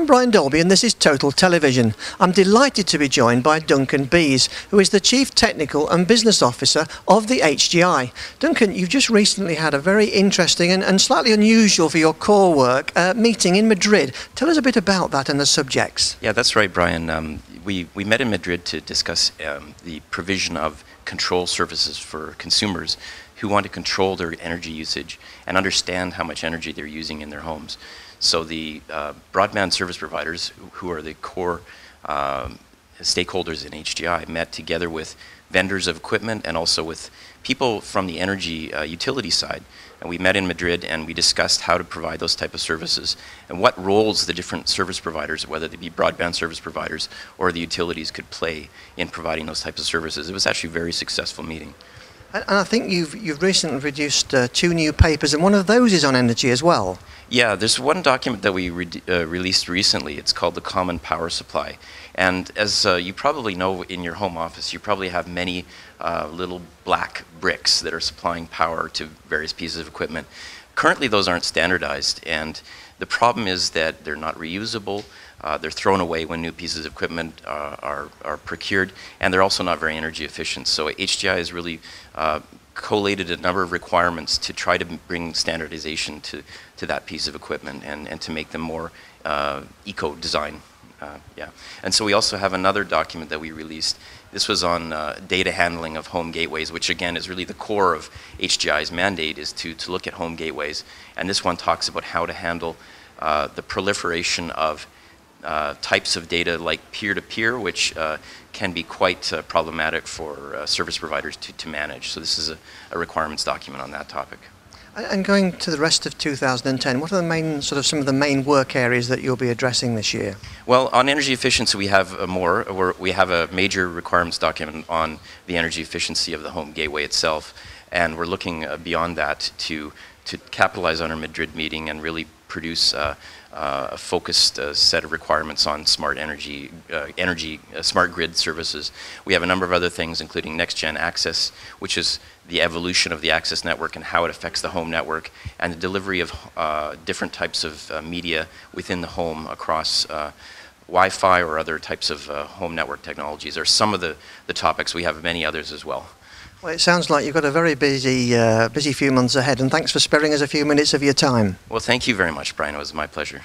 I'm Brian Dolby and this is Total Television. I'm delighted to be joined by Duncan Bees, who is the Chief Technical and Business Officer of the HGI. Duncan, you've just recently had a very interesting and slightly unusual for your core work meeting in Madrid. Tell us a bit about that and the subjects. Yeah, that's right, Brian. We met in Madrid to discuss the provision of control services for consumers who want to control their energy usage and understand how much energy they're using in their homes. So the broadband service providers, who are the core stakeholders in HGI, met together with vendors of equipment and also with people from the energy utility side. And we met in Madrid and we discussed how to provide those type of services and what roles the different service providers, whether they be broadband service providers or the utilities, could play in providing those types of services. It was actually a very successful meeting. And I think you've recently produced 2 new papers, and one of those is on energy as well. Yeah, there's one document that we released recently. It's called the Common Power Supply. And as you probably know, in your home office, you probably have many little black bricks that are supplying power to various pieces of equipment. Currently, those aren't standardized, and the problem is that they're not reusable. They're thrown away when new pieces of equipment are procured, and they're also not very energy efficient. So HGI has really collated a number of requirements to try to bring standardization to that piece of equipment and to make them more eco-design. Yeah. And so we also have another document that we released. This was on data handling of home gateways, which again is really the core of HGI's mandate, is to look at home gateways. And this one talks about how to handle the proliferation of types of data like peer-to-peer, which can be quite problematic for service providers to manage. So this is a requirements document on that topic. And going to the rest of 2010, what are the main, some of the main work areas that you'll be addressing this year? Well, on energy efficiency, we have we have a major requirements document on the energy efficiency of the home gateway itself, and we're looking beyond that to capitalize on our Madrid meeting and really produce a focused set of requirements on smart energy, smart grid services. We have a number of other things, including next-gen access, which is the evolution of the access network and how it affects the home network, and the delivery of different types of media within the home across Wi-Fi or other types of home network technologies are some of the topics. We have many others as well. Well, it sounds like you've got a very busy few months ahead, and thanks for sparing us a few minutes of your time. Well, thank you very much, Brian. It was my pleasure.